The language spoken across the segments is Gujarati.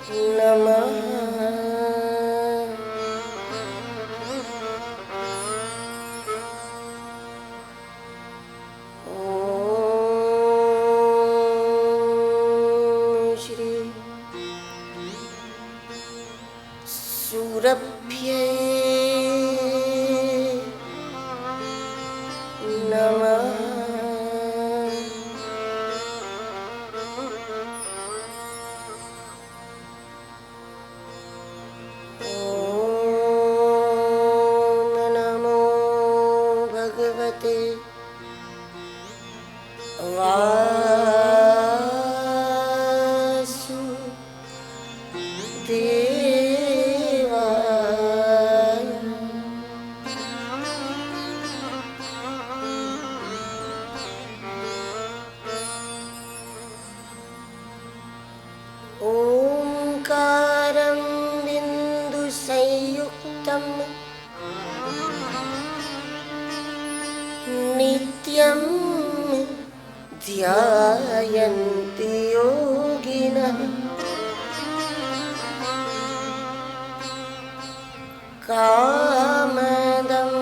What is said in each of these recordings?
नमः। ॐ श्री सूरभ्ये नमः। ओंकारं बिन्दुसंयुक्तं नित्यं ध्यायन्ति योगिनः कामदं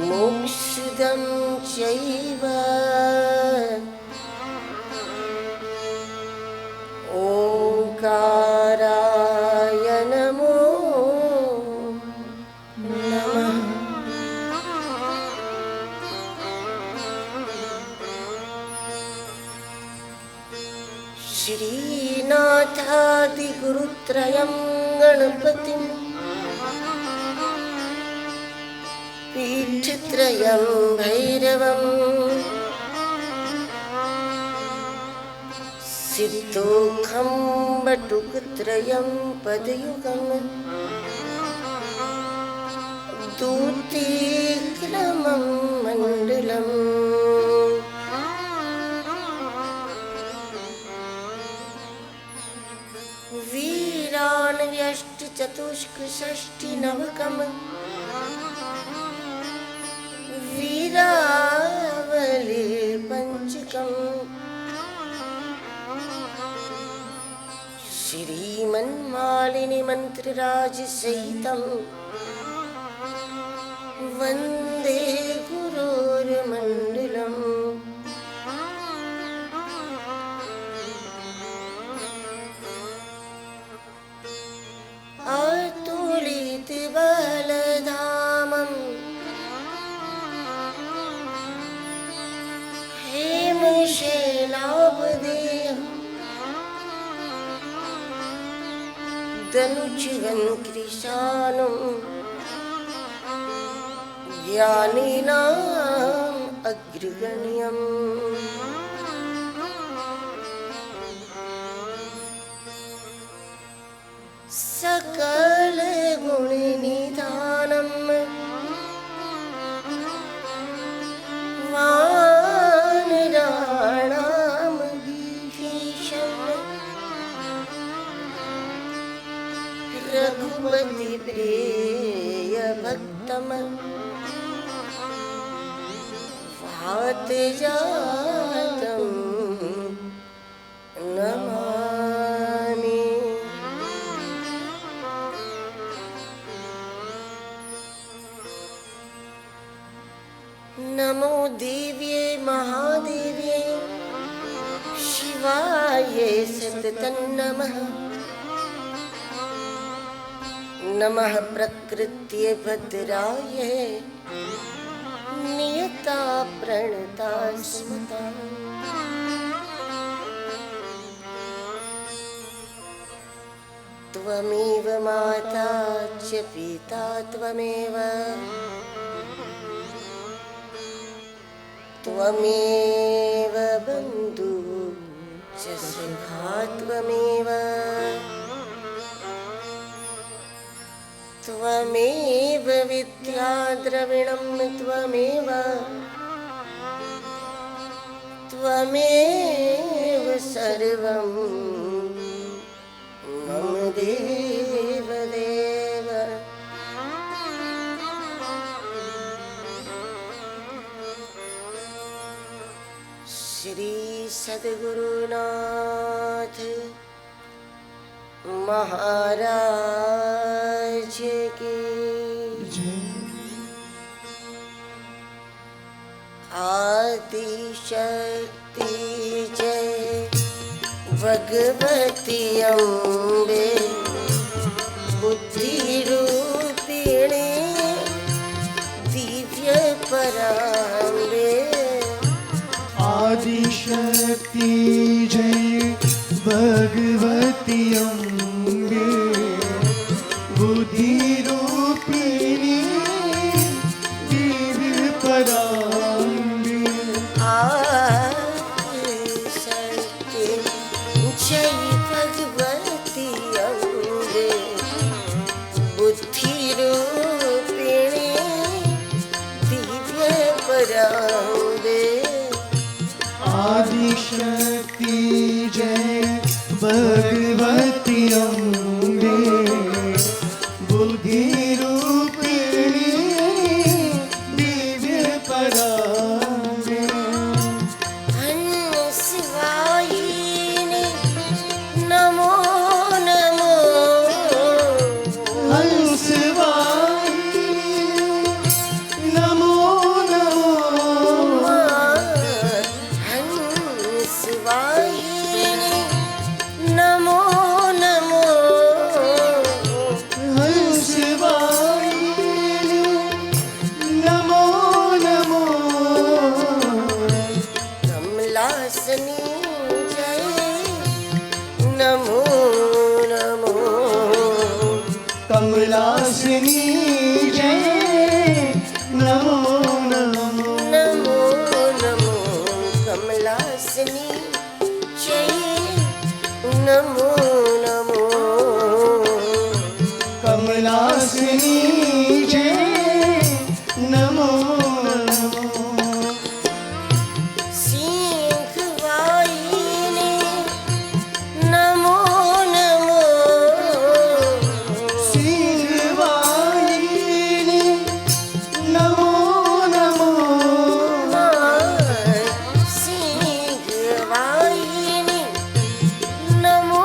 मोक्षदं चैव ओंकाराय नमो नमः। श्रीनाथादिगुरुत्रयं गणपतिं पीठत्रयं भैरवं सिद्धोखं बटुकत्रयं पदयुगं दूतीक्रमं मण्डलम् वीरान्व्यष्टचतुष्कषष्टिनवकं वीरावली पञ्चकम् श्रीमन्मालिनी मन्त्रराजसहितं वन्दे गुरोर्मण्डलम्। अतुलितबलधामं हेमशैलाभदेहं दनुजीवन् कृशानं ज्ञानिनाम् अग्रगण्यम्। सकल गुणनिधानं वानराणां भीषं रघुपति प्रिय भक्तं वातजातं नमामि। नमो देव्ये महादेव्ये शिवाय सततं नमः। नमः प्रकृत्यै भद्रायै नियता प्रणता स्मता। त्वमेव माता च पिता त्वमेव त्वमेव बन्धुः च सखा त्वमेव त्वमेव विद्या द्रविणं त्वमेव त्वमेव सर्वं मम देव देव। श्री सद्गुरुनाथ महाराज की आदिशक्ति जय भगवती अम्बे बुद्धि रूपिणी दिव्य पराम्बे आदिशक्ति जय भगवती अम्बे बुद्धि रूपिणी दिव्य पराम्बे आदिशक्ति जय भगवती अम्बे बुद्धि रूपिणी दिव्य पराम्बे आदिशक्ति जय भगवती अम्बे बुद्धि रूपिणी दिव्य पराम्बे हंसवाहिनी नमो नमो हंसवाहिनी नमो नमो हंसवाहिनी नमो नमो हंसवाहिनी नमो नमो कमलासनी जय नमो नमो कमलासिनी जय नमो नमो नमो नमो कमलासनी जय नमो नमो कमलासिनी जय नमो नमो सिंहवाहिनी नमो नमो सिंहवाहिनी नमो नमो सिंहवाहिनी नमो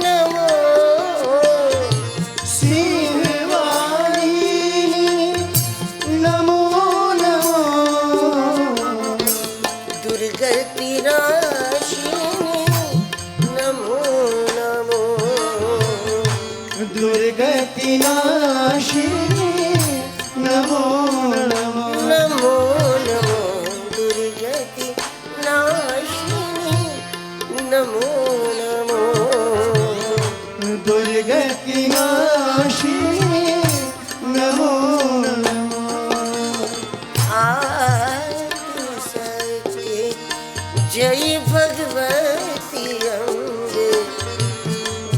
नमो सिंहवाहिनी नमो नमो दुर्गति नाशिनी नमो नमो दुर्गति नाशिनी नमो नमो नमो नमो दुर्गति नाशिनी नमो नमो दुर्गति नाशिनी नमो नमो आदिशक्ति जय भगवती अम्बे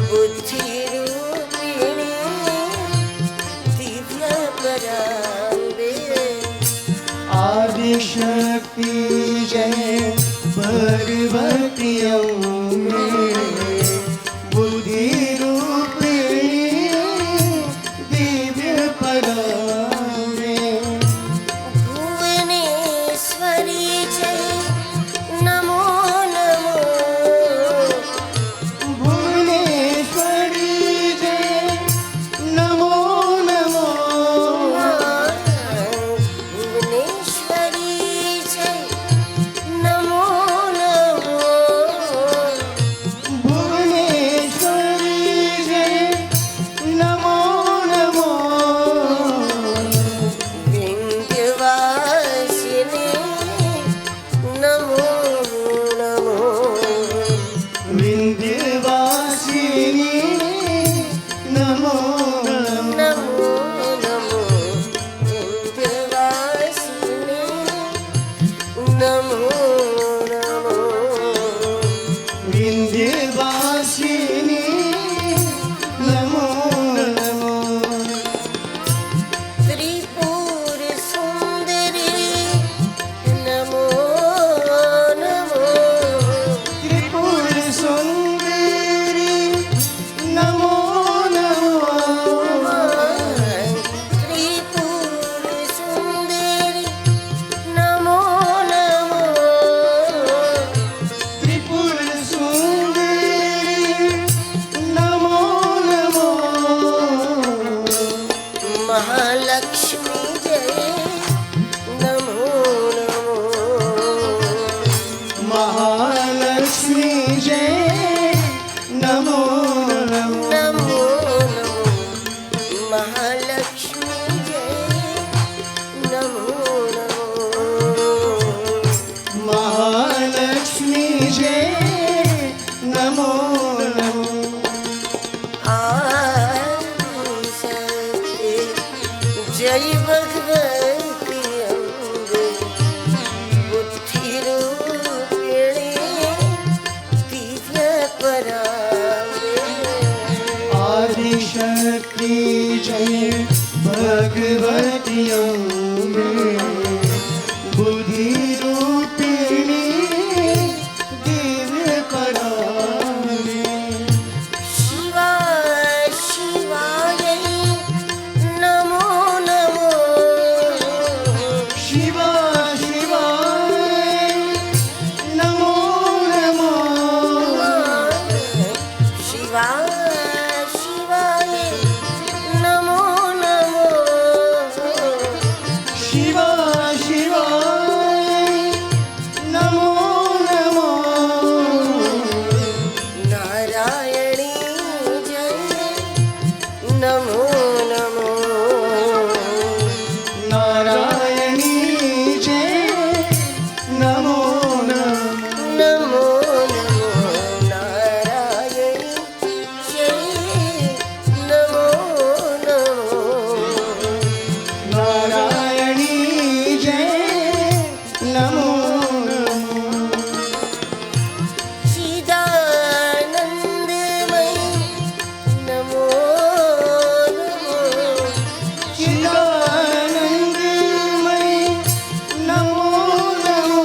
बुद्धि रूपिणी दिव्य पराम्बे आदिशक्ति जय भगवती अम्बे बुद्धि रूपिणी दिव्य पराम्बे भुवनेश्वरी जय नमो नमो भुवनेश्वरी जय नमो नमो भुवनेश्वरी जय नमो नमो नमो नमो नमो नमो महालक्ष्मी जय नमो नमो महालक्ष्मी जय नमो नमो आदि शक्ति जय भगवती अम्बे बुद्धि रूपिणी दिव्य पराम्बे आदिशक्ति जय भगवती अम्बे बुद्धि रूपिणी दिव्य पराम्बे शिवा शिवाय नमो नमो शिवा शिवाय नमो नमो शिवा शिवाय नमो नमो शिवा शिवाय नमो नमो नारायणी जय नमो नमो नारायणी जय नमो नमो नमो नमो नारायणी जय नमो नमो नारायणी जय नमो नमो चिदानंदमय नमो नमो चिदानंदमय नमो नमो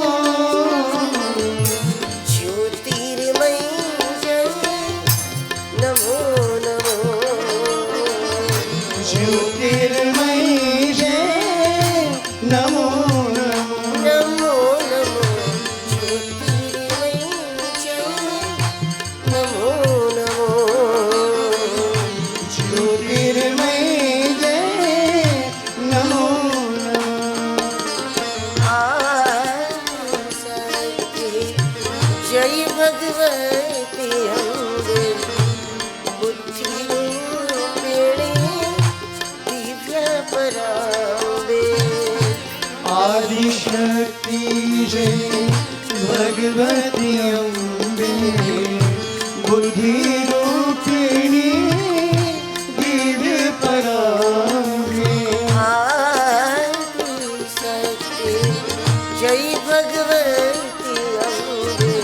ज्योतिर्मय जय नमो नमो ज्योतिर्मय जय नमो नमो नमो नमो ज्योतिर्मय जय नमो नमो ज्योतिर्मय जय नमो नमो आदिशक्ति जय भगवती अम्बे बुद्धि रूपिणी दिव्य पराम्बे आदिशक्ति जय भगवती अम्बे बुद्धि रूपिणी दिव्य पराम्बे आदिशक्ति जय भगवती अम्बे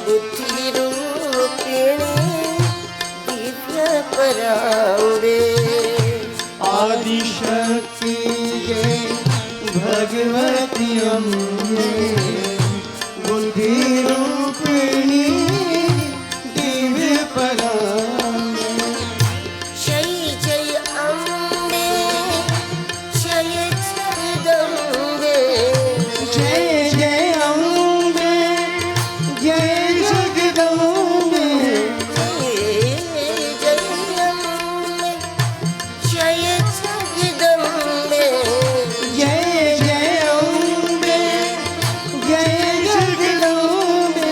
बुद्धि रूपिणी दिव्य पराम्बे आदिशक्ति जय भगवती अम्बे बुद्धि रूपिणी दिव्य पराम्बे जय जय अम्बे जय जगदम्बे जय जय अम्बे जय जगदम्बे जय जय अम्बे जय जगदम्बे जय जय अम्बे जय जगदम्बे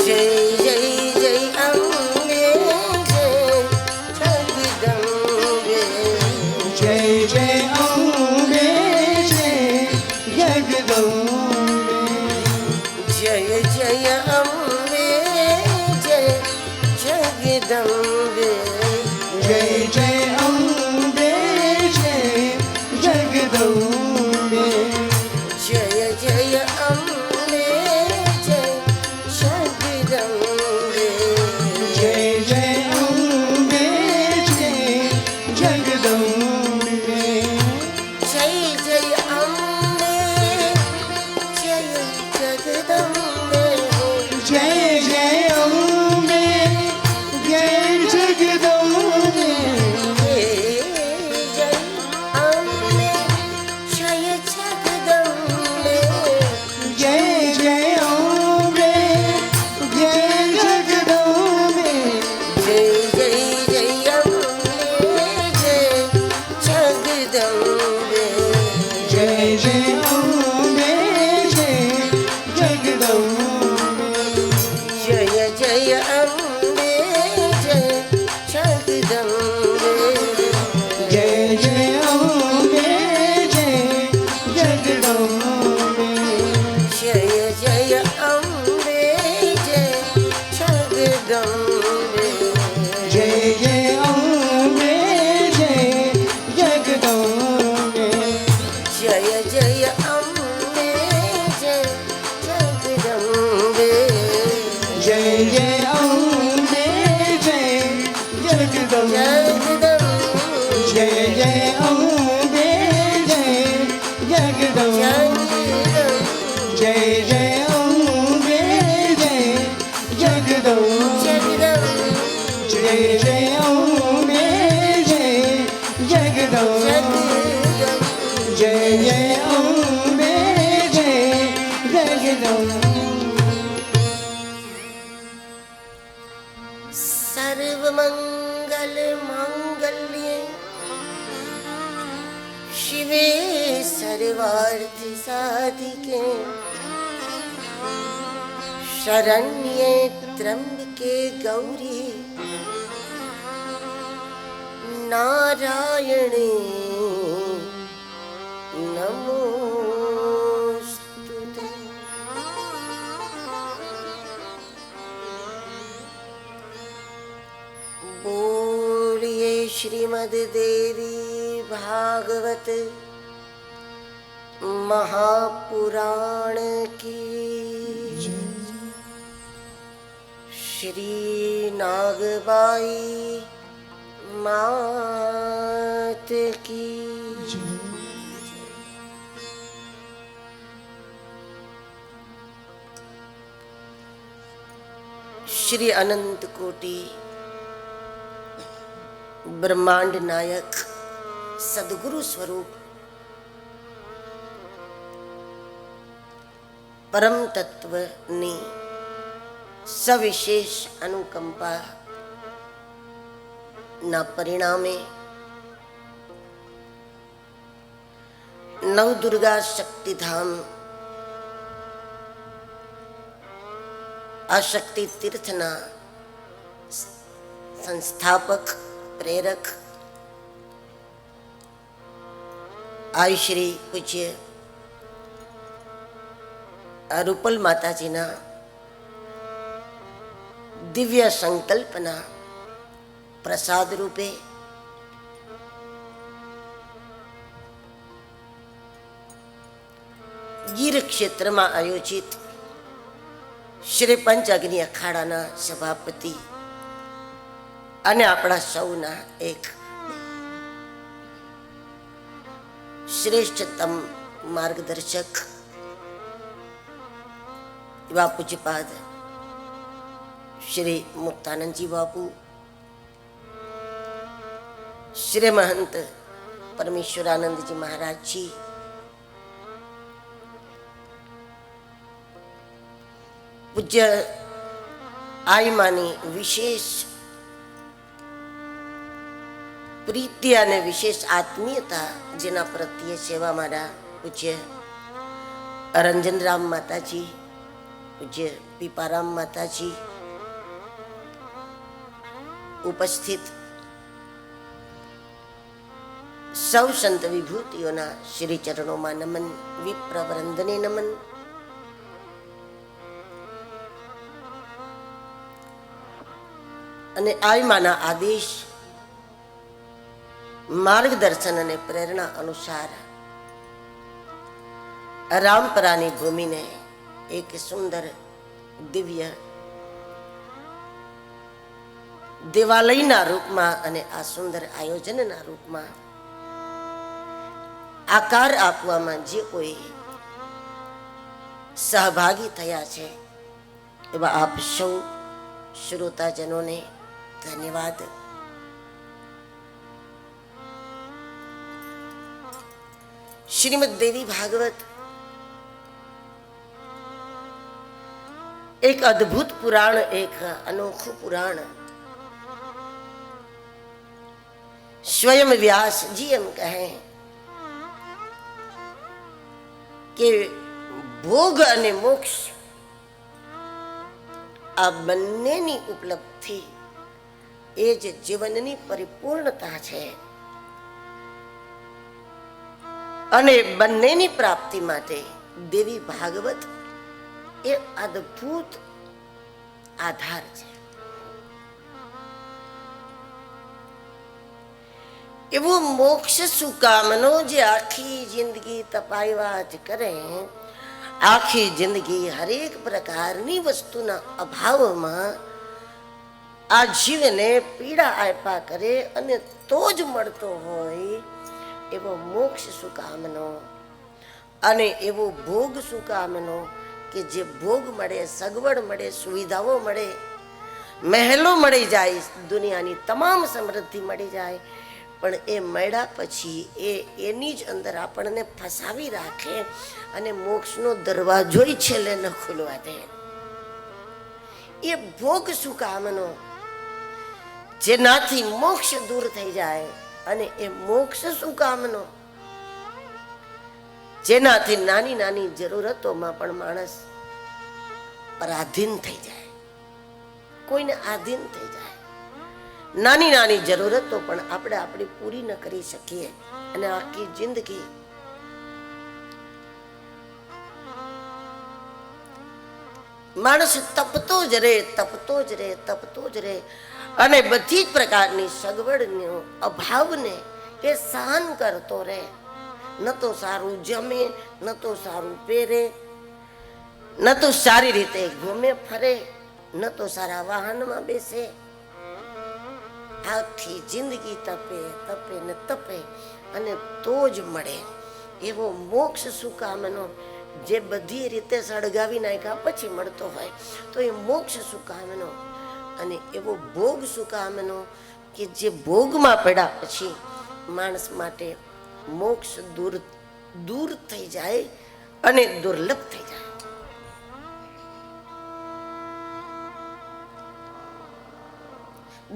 जय जय जय अम्बे जय अम्बे जय जगदम्बे जय जय अम्बे जय जगदम्बे सर्वमंगल मांगल्ये शिवे सर्वार्थ साधिके शरण्ये त्र्यंबके गौरी नारायणे नमोस्तुते। बोलिए श्रीमद् देवी भागवत महापुराण की, श्री नागबाई मात की। श्री अनंत कोटि ब्रह्मांड नायक सदगुरु स्वरूप परम तत्व ने सविशेष अनुकंपा ना परिणामे नव दुर्गा शक्तिधाम आशक्ति तीर्थना संस्थापक प्रेरक आय श्री पूज्य रूपल माताजीना दिव्य संकल्पना प्रसाद रूपे ગીર ક્ષેત્રમાં આયોજિત શ્રી પંચ અગ્નિ અખાડાના સભાપતિ અને આપણા સૌના એક શ્રેષ્ઠતમ માર્ગદર્શક એવા પૂજ્યપાદ શ્રી મુક્તાનંદજી બાપુ, श्री महंत परमेश्वरानंद जी महाराज जी, पूज्य आई मानी विशेष प्रीति અને વિશેષ આત્મીયતા જેના પ્રત્યે સેવા મારા પૂજ્ય રંજન રામ માતાજી, પૂજ્ય પીપારામ માતાજી, ઉપસ્થિત સૌ સંત વિભૂતિઓના શ્રી ચરણોમાં નમન, વિપ્રવૃંદને નમન. અને આયમાના આદેશ માર્ગદર્શન અને પ્રેરણા અનુસાર રામપરાની ભૂમિને એક સુંદર દિવ્ય દેવાલયના રૂપમાં અને આ સુંદર આયોજનના રૂપમાં આકાર આપવામાં જે કોઈ સહભાગી થયા છે એવા આપ સૌ શ્રોતાજનોને ધન્યવાદ. श्रीमद् देवी भागवत एक अद्भुत पुराण, एक अनोखું पुराण. स्वयं व्यास जी एम कहें કે ભોગ અને મોક્ષ આ બંનેની ઉપલબ્ધિ એ જ જીવનની પરિપૂર્ણતા છે અને બંનેની પ્રાપ્તિ માટે દેવી ભાગવત એ અદ્ભુત આધાર છે. એવો મોક્ષ સુકામનો જે આખી જિંદગી તપાયવા જ કરે, આખી જિંદગી હરેક પ્રકારની વસ્તુના અભાવમાં આ જીવને પીડા આપ્યા કરે અને તો જ મળતો હોય એવો મોક્ષ સુકામનો અને એવો ભોગ સુકામનો કે જે ભોગ મળે, સગવડ મળે, સુવિધાઓ મળે, મહેલો મળી જાય, દુનિયાની તમામ સમૃદ્ધિ મળી જાય, પણ એ મળ્યા પછી એની જ અંદર આપણને ફસાવી રાખે અને મોક્ષનો દરવાજો છેલ્લે ન ખુલવા દે. એ ભોગ શું કામનો, જેનાથી મોક્ષ દૂર થઈ જાય. અને એ મોક્ષ શું કામનો, જેનાથી નાની નાની જરૂરતોમાં પણ માણસ પરાધીન થઈ જાય, કોઈને આધીન થઈ જાય. નાની નાની જરૂરતો પણ આપણે આપણી પૂરી ન કરી શકીએ અને આખી જિંદગી માણસ તપતો જ રહે, તપતો જ રહે, તપતો જ રહે અને બધી જ પ્રકારની સગવડનો અભાવને એ સહન કરતો રહે. ન તો સારું જમે, ન તો સારું પહેરે, ન તો સારી રીતે ઘૂમે ફરે, ન તો સારા વાહનમાં બેસે. આખી જિંદગી તપે તપે ને તપે અને તો જ મળે એવો મોક્ષ શું કામનો, જે બધી રીતે સળગાવી નાખ્યા પછી મળતો હોય તો એ મોક્ષ શું કામનો. અને એવો ભોગ શું કામનો કે જે ભોગમાં પડ્યા પછી માણસ માટે મોક્ષ દૂર દૂર થઈ જાય અને દુર્લભ થઈ જાય.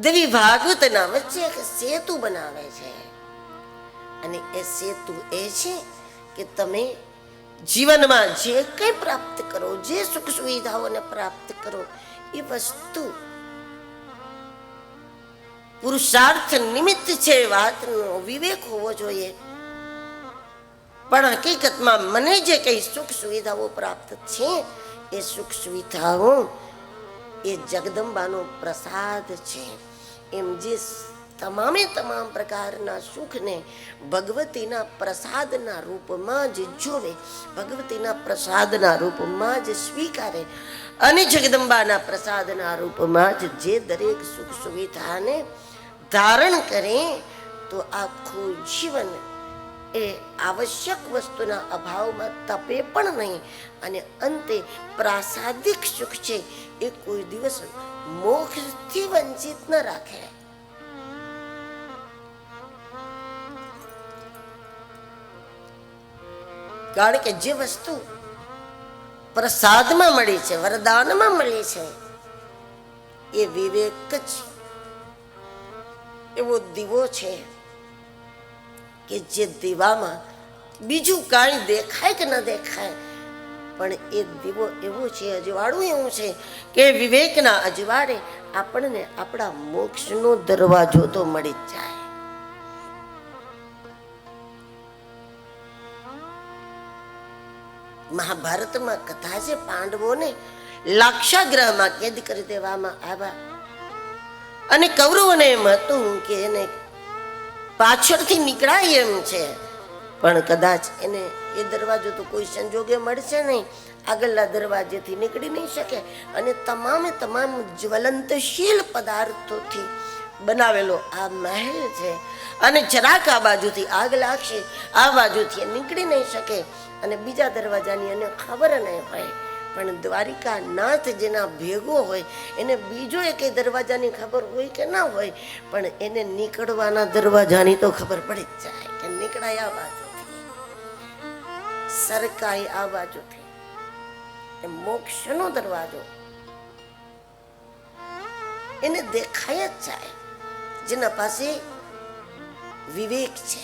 દેવી ભાગવતના વચ્ચે એક સેતુ બનાવે છે અને એ સેતુ એ છે કે તમે જીવનમાં જે કંઈ પ્રાપ્ત કરો, જે સુખ સુવિધાઓને પ્રાપ્ત કરો, એ વસ્તુ પુરુષાર્થ નિમિત્ત છે. વાતનો વિવેક હોવો જોઈએ. પણ હકીકતમાં મને જે કઈ સુખ સુવિધાઓ પ્રાપ્ત છે એ સુખ સુવિધાઓ એ જગદંબાનો પ્રસાદ છે. એમ જે તમામે તમામ પ્રકારના સુખને ભગવતીના પ્રસાદના રૂપમાં જ જોવે, ભગવતીના પ્રસાદના રૂપમાં જ સ્વીકારે અને જગદંબાના પ્રસાદના રૂપમાં જ જે દરેક સુખ સુવિધાને ધારણ કરે તો આખું જીવન એ આવશ્યક વસ્તુના અભાવમાં તપે પણ નહીં અને અંતે પ્રાસાદિક સુખ છે એ કોઈ દિવસ મોક્ષથી વંચિત ન રાખે. કારણ કે જે વસ્તુ પ્રસાદમાં મળી છે, વરદાનમાં મળી છે, એ વિવેક જ એવો દીવો છે કે જે દીવામાં બીજું કાંઈ દેખાય કે ન દેખાય, પણ એ દીવો એવો છે, અજવાળું એવું છે કે વિવેકના અજવાળે આપણને આપણા મોક્ષનો દરવાજો તો મળી જ જાય. મહાભારતમાં કથા છે, પાંડવોને લાક્ષાગૃહમાં કેદ કરી દેવામાં આવ્યા અને કૌરવોને એમ હતું કે એને પાછળથી નીકળાય એમ છે, પણ કદાચ એને એ દરવાજો તો કોઈ સંજોગે મળશે નહીં, આગળના દરવાજેથી નીકળી નહીં શકે અને તમામે તમામ જ્વલંતશીલ પદાર્થોથી બનાવેલો આ મહેલ છે અને જરાક આ બાજુથી આગ લાગશે, આ બાજુથી નીકળી નહીં શકે અને બીજા દરવાજાની એને ખબર નહીં હોય. પણ દ્વારિકા નાથ જેના ભેગો હોય એને બીજો એકે દરવાજાની ખબર હોય કે ના હોય, પણ એને નીકળવાના દરવાજાની તો ખબર પડી જ જાય કે નીકળાય આ બાજુથી, સરકાય આ બાજુથી. એ મોક્ષનો દરવાજો એને દેખાય જ જાય જેના પાસે વિવેક છે.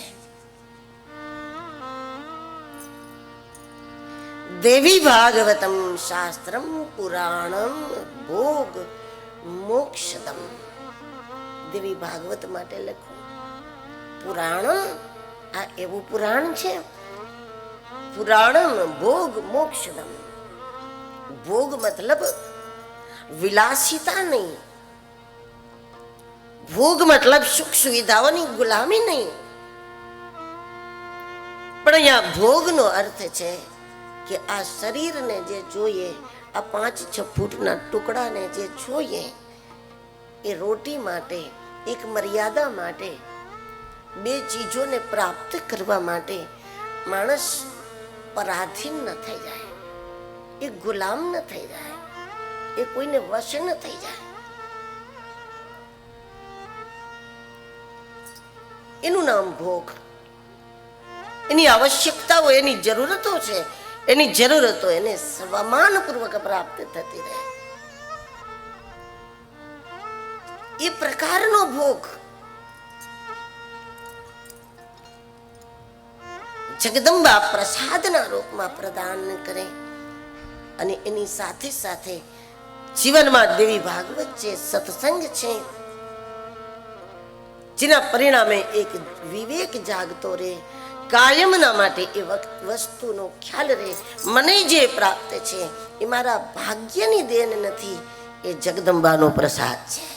દેવી ભાગવતમ શાસ્ત્રમ પુરાણમ ભોગ મોક્ષદમ. દેવી ભાગવત માટે લખો પુરાણમ, આ એવું પુરાણ છે, પુરાણમ ભોગ મોક્ષદમ. ભોગ મતલબ વિલાસિતા નહીં, ભોગ મતલબ સુખ સુવિધાઓની ગુલામી નહીં, પણ અહીંયા ભોગનો અર્થ છે કે આ શરીરને જે જોઈએ, આ 5-6 ફૂટના ટુકડાને જે જોઈએ, એ રોટી માટે, એક મર્યાદા માટે, 2 ચીજોને પ્રાપ્ત કરવા માટે માણસ પરાધીન ન થઈ જાય, એ ગુલામ ન થઈ જાય, એ કોઈને વશ ન થઈ જાય. એનું નામ ભોગ. એની આવશ્યકતાઓ, એની જરૂરતો છે, એની જરૂરતો એને સ્વમાનપૂર્વક પ્રાપ્ત થતી રહે. એ પ્રકારનો ભોગ જગદંબા પ્રસાદના રૂપમાં પ્રદાન કરે. અને એની સાથે સાથે જીવનમાં દેવી ભાગવત છે, સત્સંગ છે, જેના પરિણામે એક વિવેક જાગતો રહે. કાયમના માટે એ વસ્તુનો ખ્યાલ રહે, મને જે પ્રાપ્ત છે એ મારા ભાગ્યની દેન નથી, એ જગદંબાનો પ્રસાદ છે.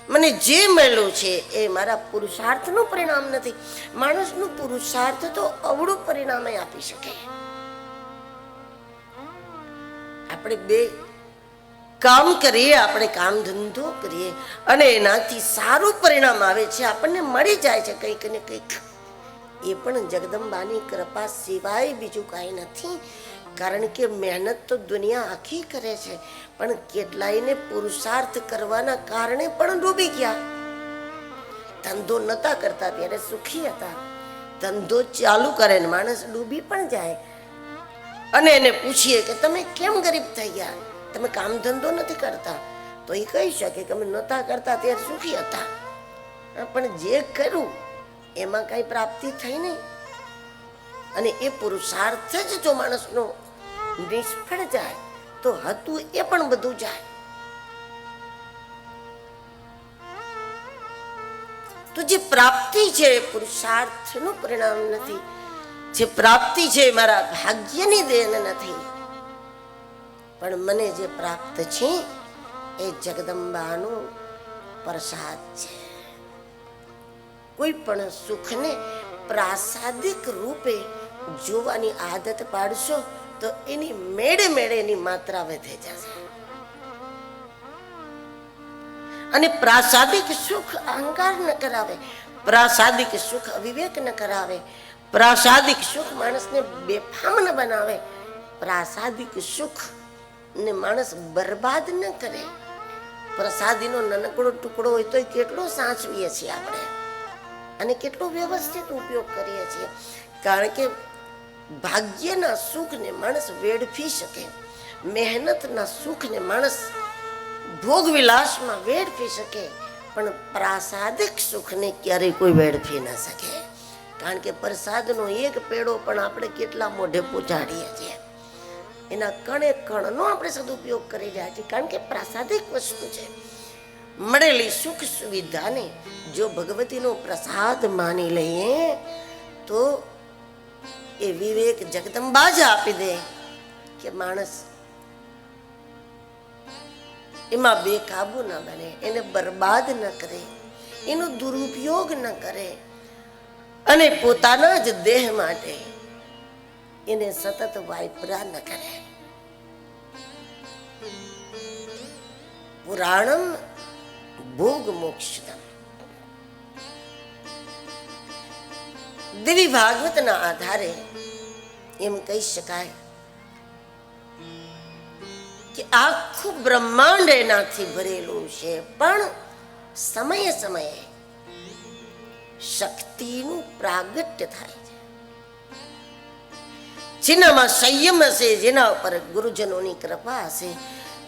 મને જે મળ્યું છે એ મારા પુરુષાર્થનું પરિણામ નથી. માણસનું પુરુષાર્થ તો અવળું પરિણામ આપી શકે. આપણે બે કામ કરીએ, આપણે કામ ધંધો કરીએ અને એનાથી સારું પરિણામ આવે છે, આપણને મળી જાય છે કંઈક ને કંઈક, એ પણ જગદંબાની કૃપા સિવાય બીજું કાંઈ નથી. કારણ કે મહેનત તો દુનિયા આખી કરે છે, પણ કેટલાયને પુરુષાર્થ કરવાના કારણે પણ ડૂબી ગયા. ધંધો નતા કરતા ત્યારે સુખી હતા, ધંધો ચાલુ કરે ને માણસ ડૂબી પણ જાય. અને એને પૂછીએ કે તમે કેમ ગરીબ થઈ ગયા, તમે કામ ધંધો નથી કરતા, તો એ કહી શકે કે અમે નતા કરતા ત્યારે સુખી હતા, પણ જે કર્યું એમાં કઈ પ્રાપ્તિ થઈ નહીં. અને એ પુરુષાર્થ જ જો માણસનો નિષ્ફળ જાય તો હતું એ પણ બધું જાય. તો જે પ્રાપ્તિ છે એ પુરુષાર્થનું પરિણામ નથી, જે પ્રાપ્તિ છે મારા ભાગ્યની દેન નથી, પણ મને જે પ્રાપ્ત છે એ જગદંબાનો પ્રસાદ છે. કોઈ પણ સુખને પ્રાસાદિક રૂપે જોવાની આદત પાડશો તો એની મેળે મેળે એની માત્રા વધે જશે. અને પ્રાસાદિક સુખ અહંકાર ન કરાવે, પ્રાસાદિક સુખ અવિવેક ન કરાવે, પ્રાસાદિક સુખ માણસને બેફામ ન બનાવે, પ્રાસાદિક સુખ ને માણસ બરબાદ ન કરે. પ્રસાદીનો નાનકડો ટુકડો હોય તો કેટલો સાચવીએ છીએ આપણે, અને કેટલો વ્યવસ્થિત ઉપયોગ કરીએ છીએ. કારણ કે ભાગ્યના સુખને માણસ વેડફી શકે, મહેનતના સુખને માણસ ભોગ વિલાસમાં વેડફી શકે, પણ પ્રાસાદિક સુખને ક્યારેય કોઈ વેડફી ન શકે. કારણ કે પ્રસાદનો એક પેડો પણ આપણે કેટલા મોઢે પહોંચાડીએ છીએ, એના કણે કણનો આપણે સદુપયોગ કરી રહ્યા છીએ. કારણ કે પ્રાસાદિક વસ્તુ છે. મળેલી સુખ સુવિધાને જો ભગવતીનો પ્રસાદ માની લઈએ તો એ વિવેક જગદંબા જ આપી દે કે માણસ એમાં બેકાબુ ન બને, એને બરબાદ ન કરે, એનો દુરુપયોગ ન કરે, અને પોતાના જ દેહ માટે એને સતત વાયપરા ન કરે. પુરાણમ ભોગ મોક્ષદમ. દેવી ભાગવતના આધારે એમ કહી શકાય કે આખું બ્રહ્માંડ એનાથી ભરેલું છે, પણ સમયે સમયે શક્તિનું પ્રાગટ્ય થાય છે. જેનામાં સંયમ હશે, જેના ઉપર ગુરુજનોની કૃપા હશે,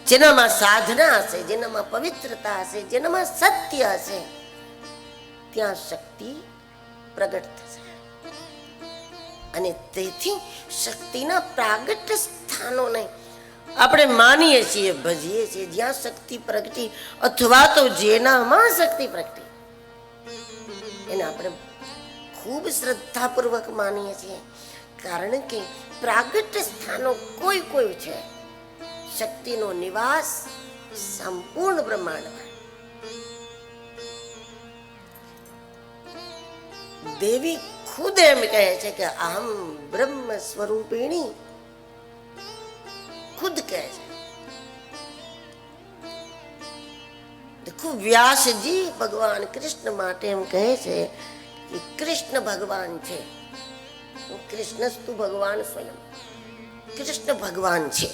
જેનામાં સાધના હશે, જેનામાં પવિત્રતા હશે, જેનામાં સત્ય હશે, ત્યાં શક્તિ પ્રગટ થશે. અને તેથી શક્તિના પ્રાગટ્ય સ્થાનોને આપણે માનીએ છીએ, ભજીએ છીએ. જ્યાં શક્તિ પ્રગટી અથવા તો જેનામાં શક્તિ પ્રગટી એને આપણે ખૂબ શ્રદ્ધાપૂર્વક માનીએ છીએ. કારણ કે પ્રાગટ્ય સ્થાનો કોઈ કોઈ છે. શક્તિનો નિવાસ સંપૂર્ણ બ્રહ્માંડમાં. દેવી ખુદ એમ કહે છે કે અહમ બ્રહ્મ સ્વરૂપિણી, ખુદ કહે છે. દેખો વ્યાસજી ભગવાન કૃષ્ણ માટે એમ કહે છે કે કૃષ્ણ ભગવાન છે. કૃષ્ણસ્તુ ભગવાન સ્વયં, કૃષ્ણ ભગવાન છે.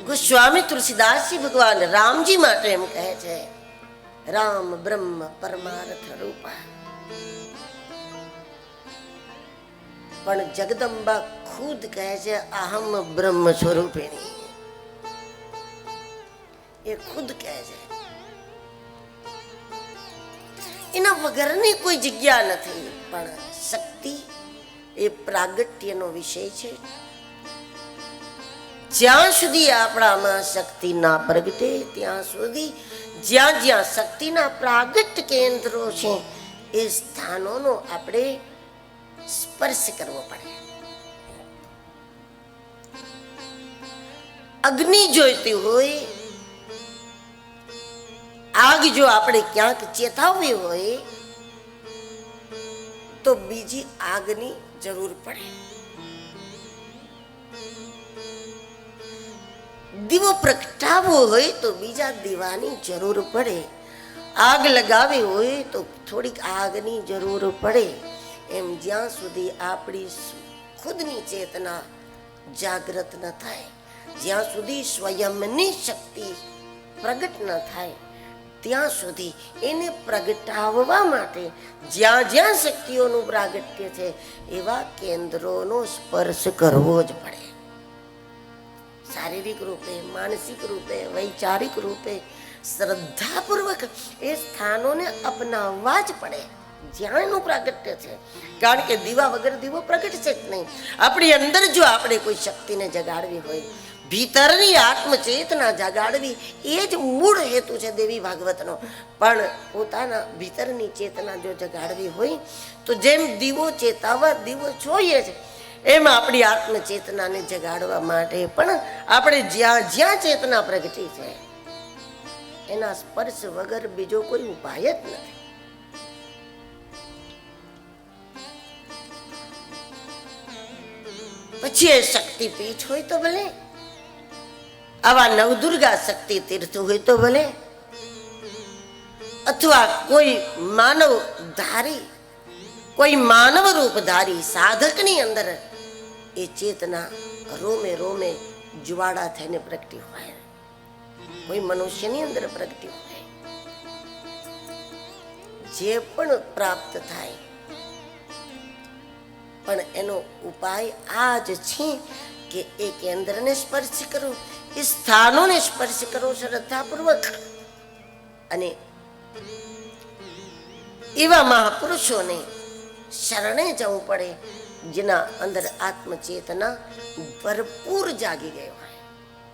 ગોસ્વામી તુલસીદાસજી ભગવાન રામજી માટે એમ કહે છે રામ બ્રહ્મ પરમાર્થ રૂપા. પણ જગદંબા ખુદ કહે છે અહમ બ્રહ્મ સ્વરૂપિણી. એ ખુદ કહે છે, એના વગરની કોઈ જગ્યા નથી. પણ શક્તિ એ પ્રાગટ્યનો વિષય છે. જ્યાં સુધી આપણામાં શક્તિ ના પ્રગટે ત્યાં સુધી, જ્યાં જ્યાં શક્તિના પ્રાગટ્ય કેન્દ્રો છે એ સ્થાનોનો આપણે સ્પર્શ કરવો પડે. અગ્નિ જોઈતી હોય, આગ જો આપણે ક્યાંક ચેતાવવી હોય તો બીજી આગની જરૂર પડે. દીવો પ્રગટાવવો હોય તો બીજા દીવાની જરૂર પડે. આગ લગાવી હોય તો થોડીક આગની જરૂર પડે. એમ જ્યાં સુધી આપણી ખુદની ચેતના જાગૃત ન થાય, જ્યાં સુધી સ્વયંની શક્તિ પ્રગટ ન થાય, ત્યાં સુધી એને પ્રગટાવવા માટે જ્યાં જ્યાં શક્તિઓનું પ્રાગટ્ય છે એવા કેન્દ્રોનો સ્પર્શ કરવો જ પડે. શારીરિક રૂપે, માનસિક રૂપે, વૈચારિક રૂપે શ્રદ્ધાપૂર્વક એ સ્થાનોને અપનાવવા જ પડે જ્યાં એનું પ્રાગટ્ય છે. કારણ કે દીવા વગર દીવો પ્રગટશે જ નહીં. આપણી અંદર જો આપણે કોઈ શક્તિને જગાડવી હોય, ભીતરની આત્મચેતના જગાડવી, એ જ મૂળ હેતુ છે દેવી ભાગવતનો. પણ પોતાના ભીતરની ચેતના જો જગાડવી હોય તો જેમ દીવો ચેતાવવા દીવો જોઈએ છે, એમ આપણી આત્મચેતનાને જગાડવા માટે પણ આપણે જ્યાં જ્યાં ચેતના પ્રગટી છે એના સ્પર્શ વગર બીજો કોઈ ઉપાય જ નથી. પછી એ શક્તિપીઠ હોય તો ભલે, આવા નવદુર્ગા શક્તિ તીર્થ હોય તો ભલે, અથવા કોઈ માનવ ધારી, કોઈ માનવ રૂપ ધારી સાધકની અંદર એ ચેતના રોમે રોમે જ્વાળા થઈને પ્રગટી હોય, કોઈ મનુષ્યની અંદર પ્રગટી હોય. જે પણ પ્રાપ્ત થાય પણ એનો ઉપાય આ જ છે કે એ કેન્દ્રને સ્પર્શ કરો, એ સ્થાનોને સ્પર્શ કરો શ્રદ્ધાપૂર્વક. અને એવા મહાપુરુષોને શરણે જવું પડે જેના અંદર આત્મચેતના ભરપૂર જાગી ગઈ હોય,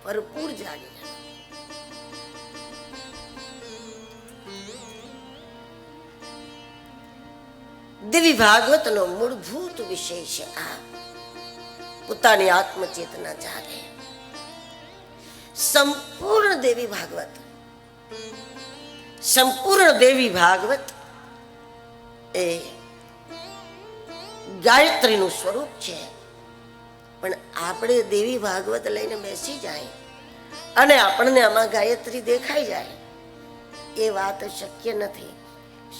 ભરપૂર જાગી ગઈ. દેવી ભાગવતનો મૂળભૂત વિષય છે આ. પોતાની આત્મચેતના જાગે. સંપૂર્ણ દેવી ભાગવત, સંપૂર્ણ દેવી ભાગવત એ ગાયત્રીનું સ્વરૂપ છે. પણ આપણે દેવી ભાગવત લઈને બેસી જાય અને આપણને આમાં ગાયત્રી દેખાઈ જાય એ વાત શક્ય નથી.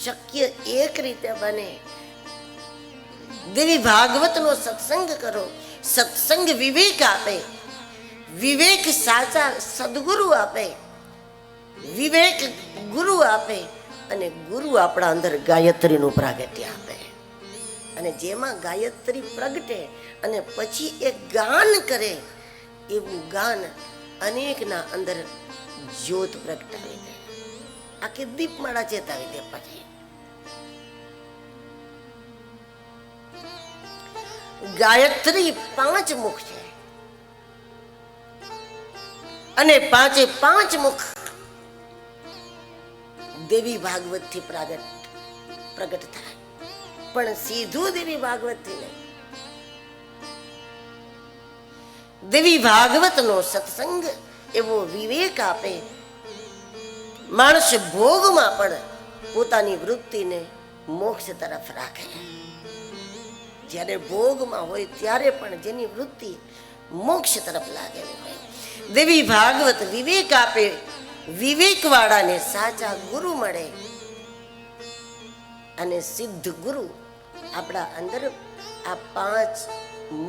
શક્ય એક રીતે બને, દેવી ભાગવતનો સત્સંગ કરો. સત્સંગ વિવેક આપે, વિવેક સાચા સદગુરુ આપે, વિવેક ગુરુ આપે, અને ગુરુ આપણા અંદર ગાયત્રીનું પ્રાગટ્ય આપે. અને જેમાં ગાયત્રી પ્રગટે અને પછી એ ગાન કરે, એવું ગાન અનેકના અંદર જ્યોત પ્રગટાવી દે, આખી દીપમાળા ચેતાવી દે. પછી ગાયત્રી 5 મુખ છે અને 5 મુખ દેવી ભાગવત થી પ્રગટ થાય. પણ સીધું દેવી ભાગવત થી નહીં. દેવી ભાગવત નો સત્સંગ એવો વિવેક આપે, માણસ ભોગમાં પણ પોતાની વૃત્તિને મોક્ષ તરફ રાખે. જ્યારે ભોગમાં હોય ત્યારે પણ જેની વૃત્તિ મોક્ષ તરફ લાગેલી હોય. દેવી ભાગવત વિવેક આપે, વિવેક વાળાને સાચા ગુરુ મળે અને સિદ્ધ ગુરુ આપણા અંદર આ 5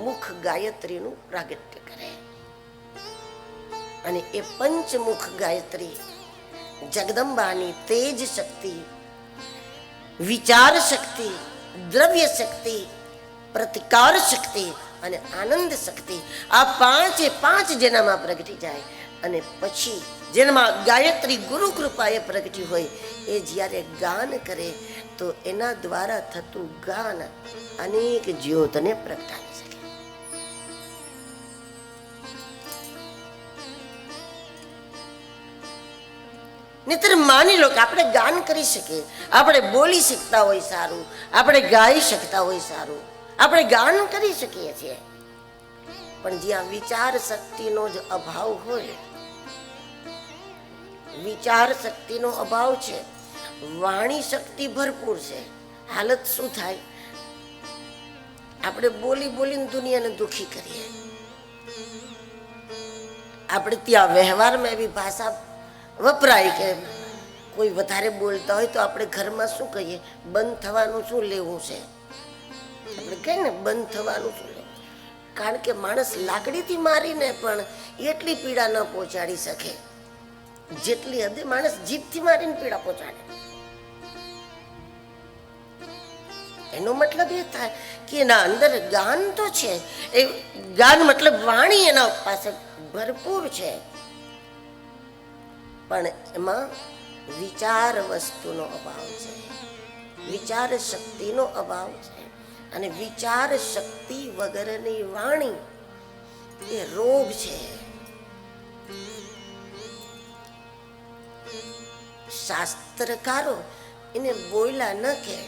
મુખ ગાયત્રીનું પ્રાગટ્ય કરે. અને એ 5 મુખ ગાયત્રી જગદંબાની તેજ શક્તિ, વિચાર શક્તિ, દ્રવ્ય શક્તિ, પ્રતિકાર શક્તિ અને આનંદ શક્તિ, આ પાંચે પાંચ જેનામાં પ્રગટી જાય અને પછી જેનામાં ગાયત્રી ગુરુ કૃપાએ પ્રગટી હોય એ જ્યારે ગાન કરે તો એના દ્વારા થતું ગાન અનેક જ્યોતને પ્રગટાવી શકે. નહીતર માની લો કે આપણે ગાન કરી શકીએ, આપણે બોલી શકતા હોય સારું, આપણે ગાઈ શકતા હોય સારું, આપણે ગાન કરી શકીએ છીએ, પણ જ્યાં વિચાર શક્તિનો જ અભાવ હોય, વિચાર શક્તિનો અભાવ છે, વાણી શક્તિ ભરપૂર છે, હાલત શું થાય? આપણે બોલી બોલીને દુનિયાને દુખી કરીએ. આપણે ત્યાં વ્યવહારમાં એવી ભાષા વપરાય કે કોઈ વધારે બોલતા હોય તો આપણે ઘરમાં શું કહીએ? બંધ થવાનું શું લેવું છે? આપણે કહીએ ને બંધ થવાનું શું લેવું, કારણ કે માણસ લાકડીથી મારીને પણ એટલી પીડા ન પહોંચાડી શકે જેટલી હદે માણસ જીભથી મારીને પીડા પહોંચાડે. એનો મતલબ એ થાય કે એના અંદર ગાન તો છે, એ ગાન મતલબ વાણી એના પાસે ભરપૂર છે, પણ એમાં વિચાર વસ્તુનો અભાવ છે, વિચાર શક્તિનો અભાવ છે. અને વિચાર શક્તિ વગરની વાણી એ રોગ છે. શાસ્ત્રકારો એને બોયલા ન કે,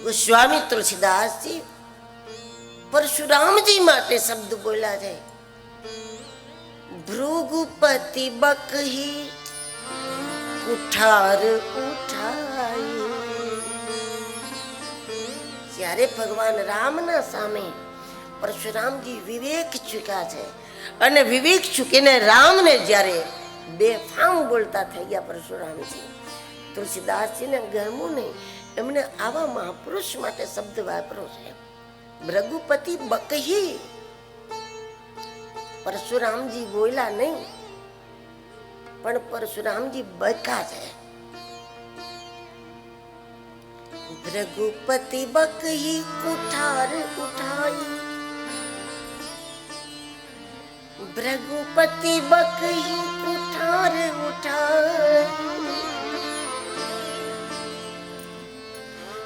ગોસ્વામી તુલસીદાસજી પરશુરામજી માટે શબ્દ બોલ્યા છે, ભૃગુપતિ બકહી કુઠાર ઉઠાઈ. જ્યારે ભગવાન રામના સામે પરશુરામજી વિવેક ચૂક્યા છે અને વિવેક ચૂકીને રામને જ્યારે બેફામ બોલતા થઈ ગયા પરશુરામજી, તુલસીદાસજીને ગમવું નહીં, એમણે આવા મહાપુરુષ માટે શબ્દ વાપર્યો છે, ભૃગુપતિ બકહી. પરશુરામજી બોલ્યા નહીં, પણ પરશુરામજી બકા છે. ભૃગુપતિ બકહી કુઠાર ઉઠાઈ, ભૃગુપતિ બકહી કુઠાર ઉઠાઈ.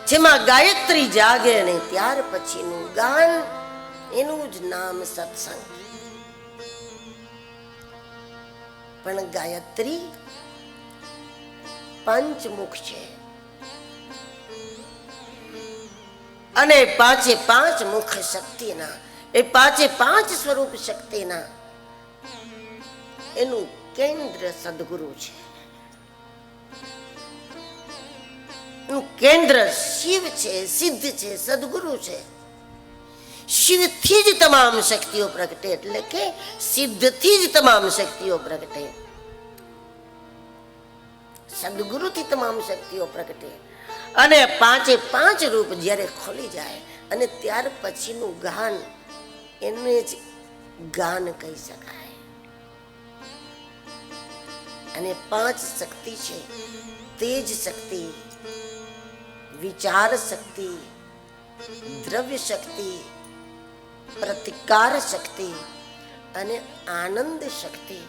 જેમાં ગાયત્રી જાગે ને ત્યાર પછીનું ગાન એનું જ નામ સત્સંગ. પણ ગાયત્રી પંચમુખ છે અને પાંચે પાંચ મુખ શક્તિના, એ પાંચે પાંચ સ્વરૂપ શક્તિના એનું કેન્દ્ર સદગુરુ છે. એનું કેન્દ્ર શિવ છે, સિદ્ધ છે, સદગુરુ છે. શિવથી જ તમામ શક્તિઓ પ્રગટે, એટલે કે સિદ્ધથી જ તમામ શક્તિઓ પ્રગટે, સદગુરુથી તમામ શક્તિઓ પ્રગટે. અને પાંચે પાંચ રૂપ જ્યારે ખોલી જાય અને ત્યાર પછીનું ગાન એને જ ગાન કહી શકાય. અને પાંચ શક્તિ છે, તેજ શક્તિ, વિચાર શક્તિ, દ્રવ્ય શક્તિ, પ્રતિકાર શક્તિ અને આનંદ શક્તિ.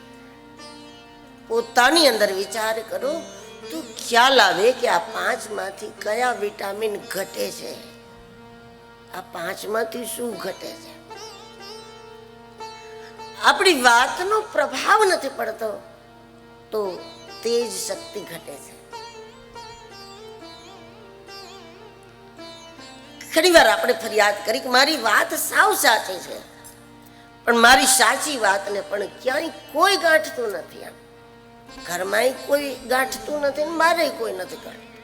પોતાની અંદર વિચાર કરો તો ખ્યાલ આવે કે આ પાંચમાંથી કયા વિટામિન ઘટે છે, આ પાંચમાંથી શું ઘટે છે. આપણી વાતનો પ્રભાવ નથી પડતો તો તેજ શક્તિ ઘટે છે. ઘણી વાર આપણે ફરિયાદ કરી કે મારી વાત સાવ સાચી છે, પણ મારી સાચી વાતને પણ ક્યાંય કોઈ ગાંઠતું નથી. આમ ઘરમાં કોઈ ગાંઠતું નથી, મારે કોઈ નથી ગાંઠતું.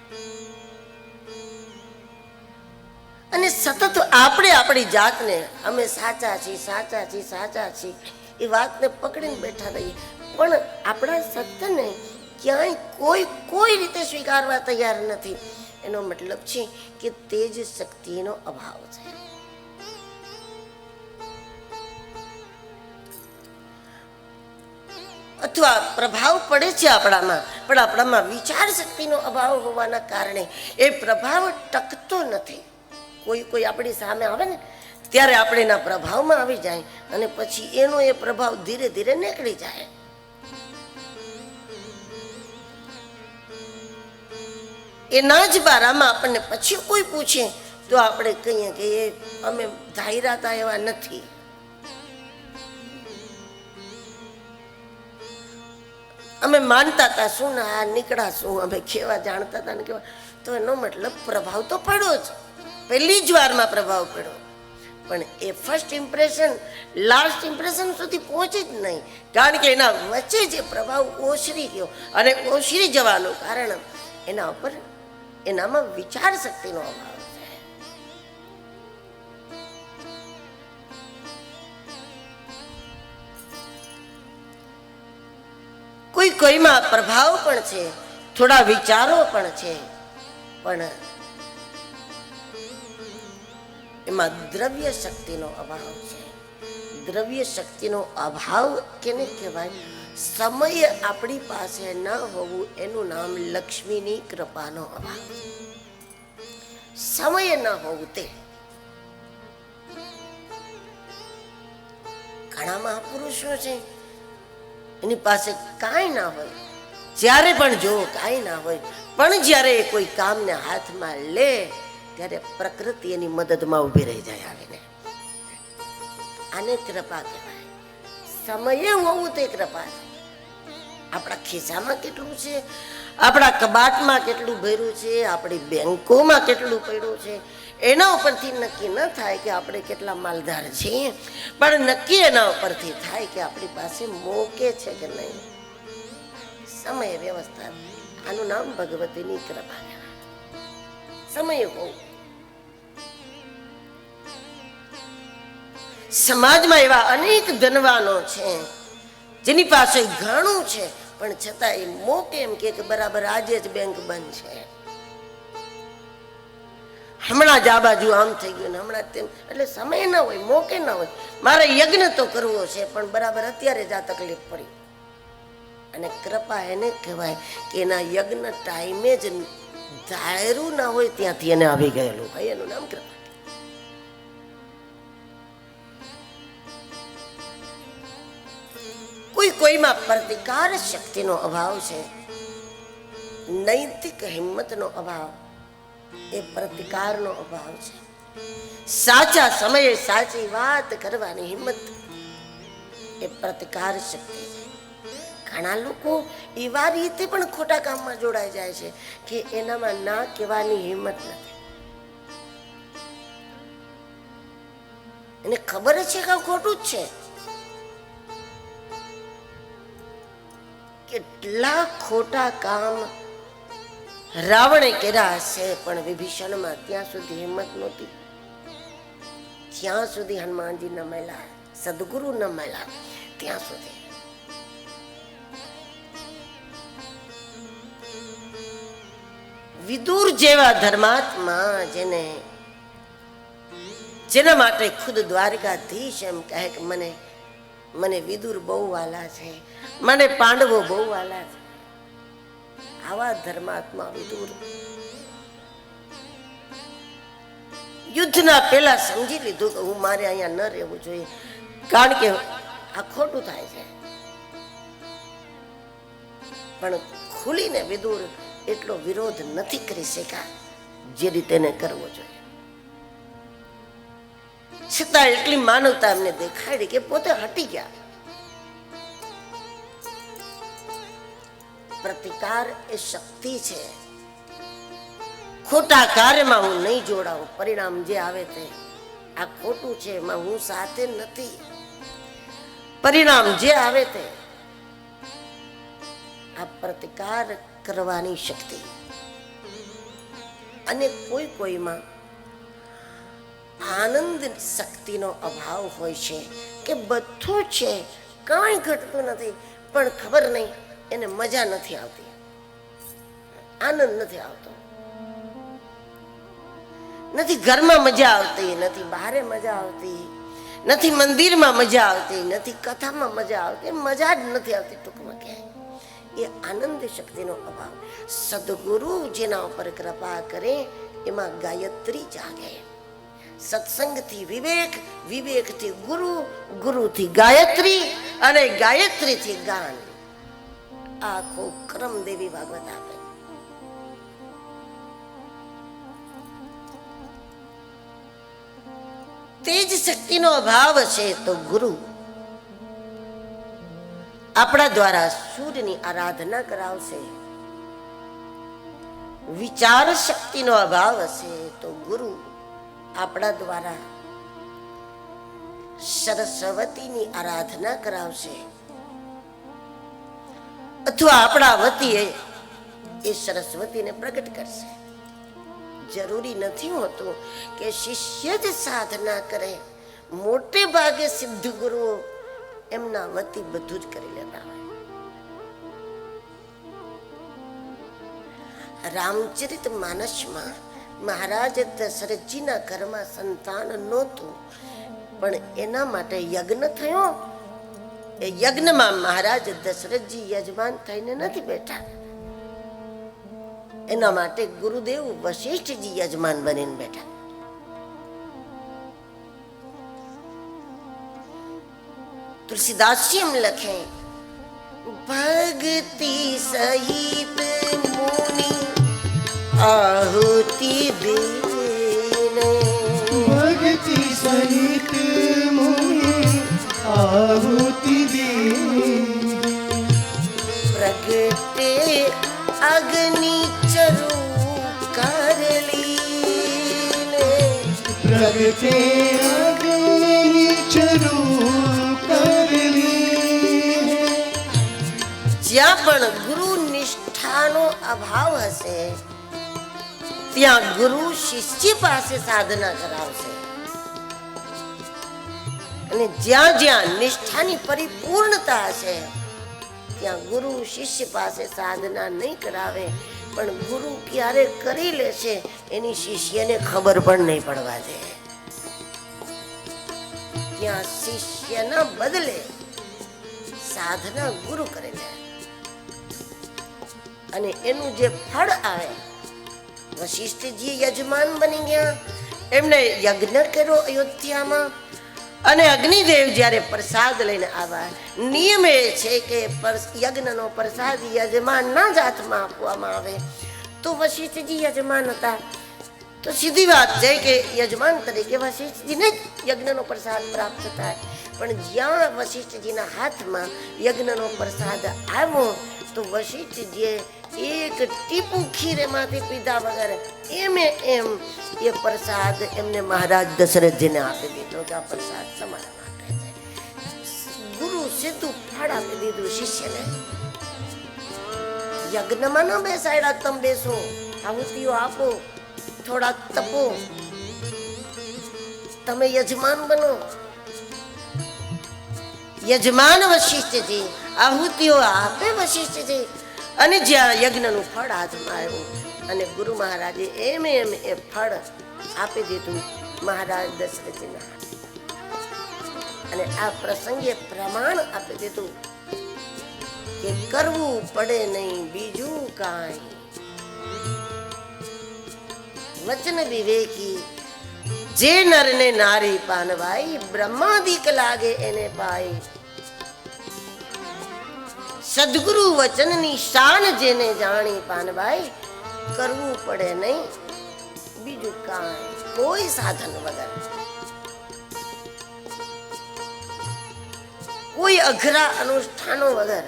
અને સતત આપણે આપણી જાતને અમે સાચા છીએ, સાચા છીએ, સાચા છીએ એ વાતને પકડીને બેઠા રહીએ, પણ આપણા સત્યને ક્યાંય કોઈ રીતે સ્વીકારવા તૈયાર નથી. એનો મતલબ છે કે તેજ શક્તિનો અભાવ છે. અથવા પ્રભાવ પડે છે આપણામાં, પણ આપણામાં વિચાર શક્તિનો અભાવ હોવાના કારણે એ પ્રભાવ ટકતો નથી. કોઈ આપણી સામે આવે ને ત્યારે આપણે એના પ્રભાવમાં આવી જાય અને પછી એનો એ પ્રભાવ ધીરે ધીરે નીકળી જાય. એના જ બારામાં આપણને પછી કોઈ પૂછે તો આપણે કહીએ કે એ અમે ધાર્યા હતા એવા નથી. અમે માનતા હતા શું ને આ નીકળા શું, અમે કેવા જાણતા હતા ને કેવા, તો એનો મતલબ પ્રભાવ તો પડ્યો જ, પહેલી જ વારમાં પ્રભાવ પડ્યો, પણ એ ફર્સ્ટ ઇમ્પ્રેશન લાસ્ટ ઇમ્પ્રેશન સુધી પહોંચી જ નહીં, કારણ કે એના વચ્ચે જે પ્રભાવ ઓસરી ગયો, અને ઓસરી જવાનું કારણ એના ઉપર એનામાં વિચાર શક્તિનો અભાવ છે. કોઈમાં પ્રભાવ પણ છે, થોડા વિચારો પણ છે, પણ એમાં દ્રવ્ય શક્તિનો અભાવ છે. દ્રવ્ય શક્તિનો અભાવ કેને કહેવાય? સમય આપણી પાસે ન હોવું એનું નામ લક્ષ્મીની કૃપાનો અભાવ. સમય ન હોવું તે. ઘણા મહાપુરુષો છે એની પાસે કાંઈ ના હોય, જ્યારે પણ જો કાંઈ ના હોય, પણ જ્યારે એ કોઈ કામને હાથમાં લે ત્યારે પ્રકૃતિ એની મદદમાં ઊભી રહી જાય આવીને. આને કૃપા કહેવાય. સમયે હોવું તે કૃપા છે. આપણા ખિસ્સામાં કેટલું છે, આપણા કબાટમાં કેટલું ભર્યું છે, આપણી બેંકોમાં કેટલું પડ્યું છે, એના ઉપરથી નક્કી ન થાય કે આપણે કેટલા માલદાર છીએ, પણ નક્કી એના ઉપરથી થાય કે આપણી પાસે મોકે છે કે નહીં. સમય વ્યવસ્થા, આનું નામ ભગવતીની કૃપા કહેવાય. સમય હોવું. સમાજમાં એવા અનેક ધનવાનો છે જેની પાસે ઘણું છે, પણ છતાં એ મોકે એમ કે બરાબર આજે જ બેંક બંધ છે, હમણાં જ આ બાજુ આમ થઈ ગયું ને હમણાં તેમ. એટલે સમય ના હોય, મોકે ના હોય. મારે યજ્ઞ તો કરવો છે પણ બરાબર અત્યારે જ આ તકલીફ પડી. અને કૃપા એને કહેવાય કે એના યજ્ઞ ટાઈમે જ ધાર્યું ના હોય ત્યાંથી એને આવી ગયેલું ભાઈ, એનું નામ કૃપા. કોઈમાં પ્રતિકાર શક્તિનો અભાવ છે, નૈતિક હિંમતનો અભાવ એ પ્રતિકારનો અભાવ છે. સાચા સમયે સાચી વાત કરવાની હિંમત એ પ્રતિકાર શક્તિ છે. ઘણા લોકો એવા રીતે પણ ખોટા કામમાં જોડાઈ જાય છે કે એનામાં ના કહેવાની હિંમત નથી. એને ખબર છે કે ખોટું જ છે. કેટલા ખોટા કામ રાવણે કર્યા હશે, પણ વિભીષણમાં ત્યાં સુધી હિંમત નહોતી, જ્યાં સુધી હનુમાનજી ન મળ્યા, સદગુરુ ન મળ્યા ત્યાં સુધી. વિદુર જેવા ધર્માત્મા જેના માટે ખુદ દ્વારકાધીશ એમ કહે કે મને વિદુર બહુ વાલા છે, મને પાંડવો બહુ વાલા છે. આવા ધર્માત્મા વિદુર યુદ્ધના પહેલા સમજી લીધું કે હું મારે અહીંયા ન રહેવું જોઈએ, કારણ કે આ ખોટું થાય છે. પણ ખુલીને વિદુર એટલો વિરોધ નથી કરી શક્યા જે રીતે એને કરવો જોઈએ. છતાં એટલી માનવતા એમને દેખાડી કે પોતે હટી ગયા. પ્રતિકાર એ શક્તિ છે. ખોટા કાર્યમાં હું નહીં જોડાઉં, પરિણામ જે આવે તે આ ખોટું છે, એમાં હું સાથે નથી. પરિણામ જે આવે તે આ પ્રતિકાર કરવાની શક્તિ. અને કોઈમાં આનંદ શક્તિનો અભાવ હોય છે કે બધું છે, કાંઈ ઘટતું નથી, પણ ખબર નહીં એને મજા નથી આવતી, આનંદ નથી આવતો. નથી ઘરમાં મજા આવતી, નથી બહારે મજા આવતી, નથી મંદિરમાં મજા આવતી, નથી કથામાં મજા આવતી, મજા જ નથી આવતી ટૂંકમાં ક્યાંય. એ આનંદ શક્તિનો અભાવ. સદગુરુ જેના ઉપર કૃપા કરે એમાં ગાયત્રી જાગે. સત્સંગથી વિવેક, વિવેકથી ગુરુ, ગુરુથી ગાયત્રી અને ગાયત્રીથી ગાન. આખો ક્રમ દેવી ભાગવત આપે. તેજ શક્તિનો અભાવ છે તો ગુરુ આપણા દ્વારા સૂર્યની આરાધના કરાવશે. વિચાર શક્તિનો અભાવ હશે તો ગુરુ આપણા દ્વારા સરસ્વતીની આરાધના કરાવશે. અથવા આપણા વતી એ સરસ્વતીને પ્રગટ કરશે. જરૂરી નથી હોતું કે શિષ્ય જ સાધના કરે. મોટે ભાગે સિદ્ધ ગુરુઓ એમના વતી બધું જ કરી લેતા હોય. રામચરિત માનસમાં મહારાજ દશરથજીના ઘરમાં સંતાન નહોતું, પણ એના માટે યજ્ઞ થયો. એ યજ્ઞમાં મહારાજ દશરથજી યજમાન થઈને નથી બેઠા. એના માટે ગુરુદેવ વશિષ્ઠજી યજમાન બનીને બેઠા. તુલસીદાસજી એમ લખે, ભક્તિ સહિત મુનિ આહુતિ દેને. ભક્તિ સહિત મુનિ આહુતિ દે. પ્રગટે અગ્નિ ચરુ કરલીને. પ્રગટે અગ્નિ ચરુ કરલી. જ્યાં પણ ગુરુ નિષ્ઠાનો અભાવ હશે ત્યાં ગુરુ શિષ્ય પાસે સાધના કરાવશે. અને જ્યાં જ્યાં નિષ્ઠાની પરિપૂર્ણતા હશે ત્યાં ગુરુ શિષ્ય પાસે સાધના નહીં કરાવે, પણ ગુરુ ક્યારે કરી લેશે એની શિષ્યને ખબર પણ નહીં પડવા દે. ત્યાં શિષ્યના બદલે સાધના ગુરુ કરે છે અને એનું જે ફળ આવે. વશિષ્ઠજી યજમાન બની ગયા, એમને યજ્ઞ કર્યો અયોધ્યામાં. અને અગ્નિદેવ જ્યારે પ્રસાદ લઈને આવ્યા, નિયમ એ છે કે યજ્ઞનો પ્રસાદ યજમાનના જ હાથમાં આપવામાં આવે. તો વશિષ્ઠજી યજમાન હતા તો સીધી વાત છે કે યજમાન તરીકે વશિષ્ઠજીને જ યજ્ઞનો પ્રસાદ પ્રાપ્ત થાય. પણ જ્યાં વશિષ્ઠજીના હાથમાં યજ્ઞનો પ્રસાદ આવ્યો તો વશિષ્ઠજીએ એક ટીપું ખીર એમાંથી પીધા વગર એમ એ પ્રસાદ એમને મહારાજ દશરથજીને આપી દીધો કે આ પ્રસાદ તમારા માટે છે. ગુરુ સીધું ફળ આપી દીધું શિષ્યને. યજ્ઞમાં ન બેસાડ્યા, તમે બેસો, આહુતિઓ આપો, થોડા તપો, તમે યજમાન બનો. યજમાન વશિષ્ઠજી, આહુતિઓ આપે વશિષ્ઠજી. અને જ્યાં યજ્ઞનું ફળ હાથમાં આવ્યું અને ગુરુ મહારાજે એમ એ ફળ આપી દીધું મહારાજ દશરથજીના હાથમાં. અને આ પ્રસંગે પ્રમાણ આપી દીધું કે કરવું પડે નહીં બીજું કાંઈ. વચન વિવેકી જે નરને નારી પાનવાઈ, બ્રહ્માદિક લાગે એને પાઈ. સદગુરુ વચનની શાન જેને જાણી પાનભાઈ, કરવું પડે નહીં બીજું કાંઈ. કોઈ સાધન વગર, કોઈ અઘરા અનુષ્ઠાનો વગર,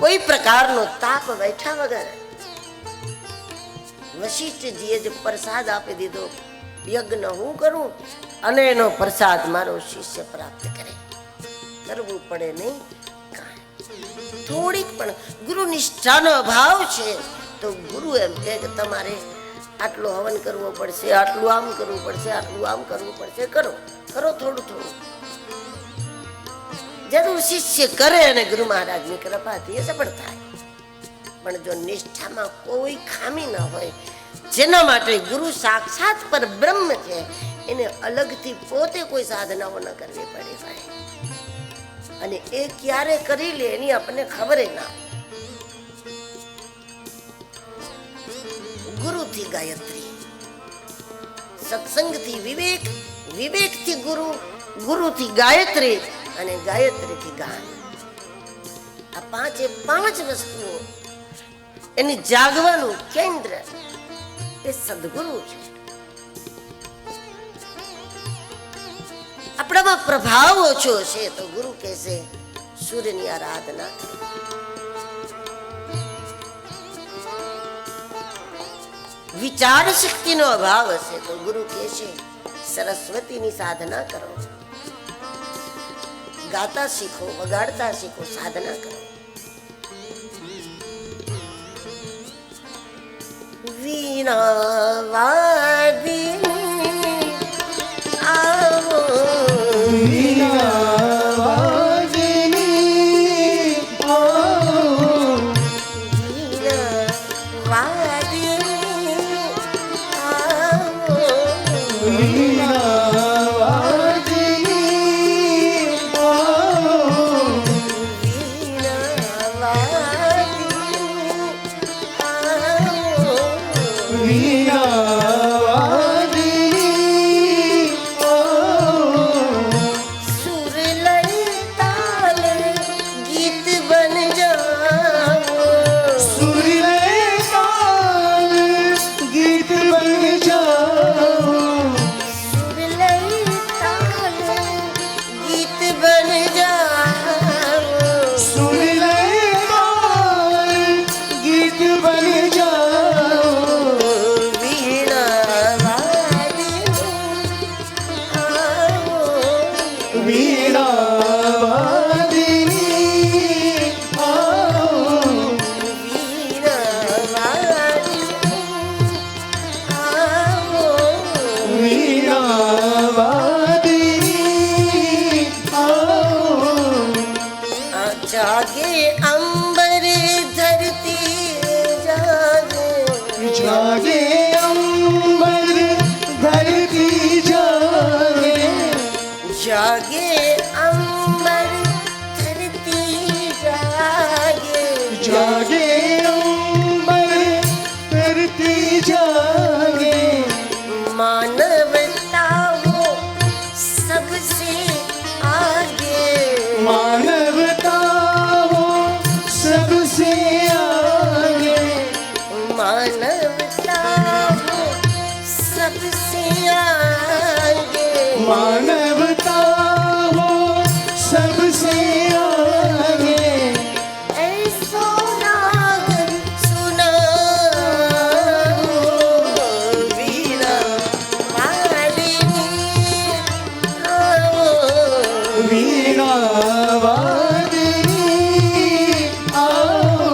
કોઈ પ્રકારનો તાપ બેઠા વગર વશિષ્ઠજીએ જ પ્રસાદ આપી દીધો. યજ્ઞ હું કરું અને એનો પ્રસાદ મારો શિષ્ય પ્રાપ્ત કરે. કરવું પડે નહીં. થોડીક પણ ગુરુ નિષ્ઠાનો અભાવ છે તો ગુરુ એમ કહે કે તમારે આટલો હવન કરવો પડશે, આટલું આમ કરવું પડશે, આટલું આમ કરવું પડશે. કરો કરો થોડું થોડું. જરૂર શિષ્ય કરે અને ગુરુ મહારાજની કૃપાથી એ સફળ થાય. પણ જો નિષ્ઠામાં કોઈ ખામી ન હોય, જેના માટે ગુરુ સાક્ષાત પર બ્રહ્મ છે, એને અલગથી પોતે કોઈ સાધનાઓ ન કરવી પડે ભાઈ. અને એ ક્યારે કરી લે એની આપણને ખબર ના. ગુરુથી ગાયત્રી, સત્સંગથી વિવેક, વિવેકથી ગુરુ, ગુરુથી ગાયત્રી અને ગાયત્રીથી ગાન. આ પાંચે પાંચ વસ્તુઓ એની જાગવાનું કેન્દ્ર એ સદગુરુ છે. આપણામાં પ્રભાવ ઓછો છે તો ગુરુ કહેશે સૂર્યની આરાધના કરો. વિચાર શક્તિનો અભાવ હશે તો ગુરુ કહેશે સરસ્વતીની સાધના કરો. ગાતા શીખો, વગાડતા શીખો, સાધના કરો. વીણા વાદિની આવો, વીણા વાદિની આવો, વીણા વાદિની આવો, વીણા વાદિની આવો, વીણા વાદિની આવો, વીણા વાદિની આવો, સુર લઈ તાલ ગીત બન જાઓ, સુર લે તાલ ગીત બન જાઓ, સુર લઈ તાલ ગીત બન જાઓ, સુર લે તાલ ગીત બન જાઓ, વીણા વાદિની આવો, વીણા વાદિની આવો, વીણા વાદિની આવો, વીણા વાદિની આવો, આ જાગે અંબર ધરતી જાગે, જાગે અંબર ધરતી જાગે, જાગે અંબર ધરતી જાગે, જાગે અંબર ધરતી જાગે, मानवता हो सबसे आगे, मानवता हो सबसे आगे, मानवता हो सबसे आगे, मानवता हो सबसे आगे, ऐसो राग सुनाओ, वीणा वादिनी आओ, वीणा वादिनी आओ,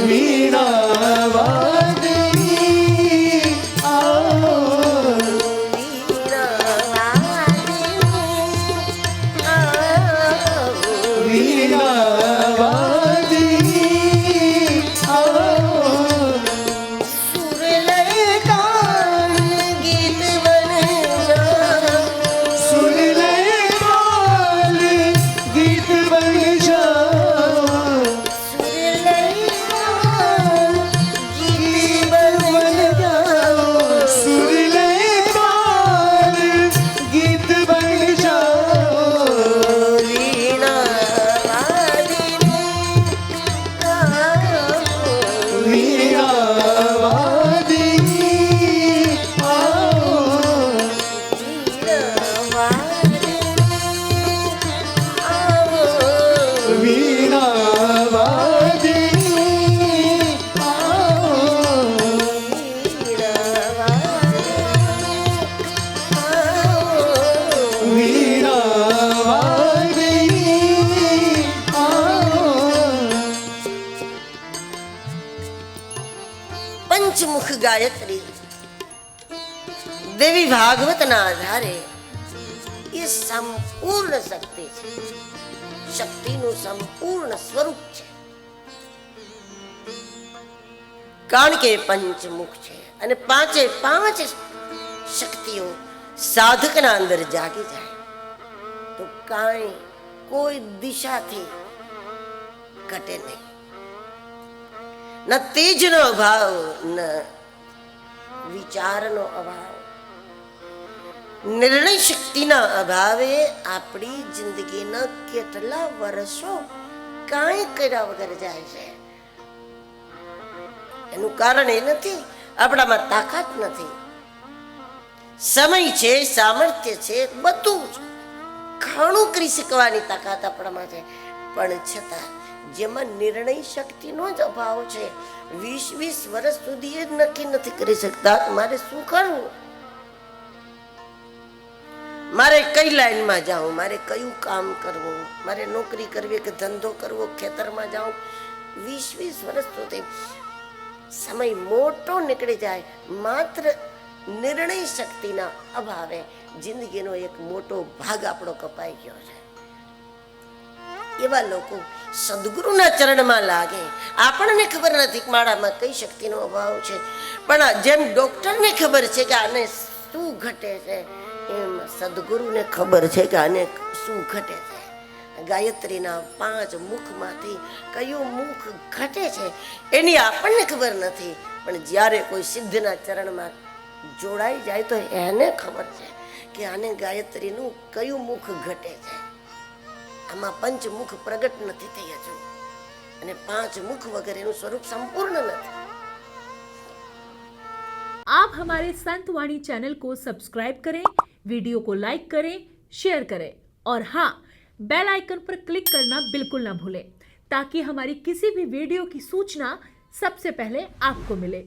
वीणा वादिनी आओ, वीणा वादिनी आओ, सुर लय ताल गीत बन जाओ, सुन ले ताल गीत बन जाओ, सुर लय ताल गीत बन जाओ, सुन ले ताल गीत बन जाओ, वीणा वादिनी आओ, वीणा वादिनी आओ, वीणा वादिनी आओ, वीणा वादिनी आओ, પંચમુખ ગાયત્રી દેવી ભાગવતના આધારે એ સંપૂર્ણ શક્તિ છે, શક્તિનું સંપૂર્ણ સ્વરૂપ છે. કારણ કે એ પંચમુખ છે અને પાંચે પાંચ શક્તિઓ સાધકના અંદર જાગી જાય તો કાંઈ કોઈ દિશાથી ઘટે નહીં. ન તેજનો અભાવ, ન વિચારનો અભાવ, નિર્ણય શક્તિના અભાવે આપણી જિંદગીના કેટલા વર્ષો કાંઈ કર્યા વગર જાય છે. એનું કારણ એ નથી આપણામાં તાકાત નથી. સમય છે, સામર્થ્ય છે, બધું જ ઘણું કરી શકવાની તાકાત આપણામાં છે, પણ છતાં જેમાં નિર્ણય શક્તિનો જ અભાવ છે. 20 વર્ષ સુધી એ નક્કી નથી કરી શકતા મારે શું કરવું, મારે કઈ લાઈનમાં જાઉં, મારે કયું કામ કરવું, મારે નોકરી કરવી કે ધંધો કરવો, ખેતરમાં જાઉં. 20 વર્ષ સુધી સમય મોટો નીકળી જાય માત્ર નિર્ણય શક્તિના અભાવે. જિંદગીનો એક મોટો ભાગ આપણો કપાઈ ગયો છે. એવા લોકો સદગુરુના ચરણમાં લાગે. આપણને ખબર નથી કે મારામાં કઈ શક્તિનો અભાવ છે, પણ જેમ ડોક્ટરને ખબર છે કે આને શું ઘટે છે, એમ સદગુરુને ખબર છે કે આને શું ઘટે છે. ગાયત્રીના 5 મુખમાંથી કયું મુખ ઘટે છે એની આપણને ખબર નથી, પણ જ્યારે કોઈ સિદ્ધના ચરણમાં જોડાઈ જાય તો એને ખબર છે કે આને ગાયત્રીનું કયું મુખ ઘટે છે. આમાં પંચમુખ પ્રગટ નથી થઈ હજુ, અને 5 મુખ વગર એનું સ્વરૂપ સંપૂર્ણ નથી. आप हमारे संतवाणी चैनल को सब्सक्राइब करें, वीडियो को लाइक करें, शेयर करें और हाँ, बेल आइकन पर क्लिक करना बिल्कुल ना भूलें ताकि हमारी किसी भी वीडियो की सूचना सबसे पहले आपको मिले.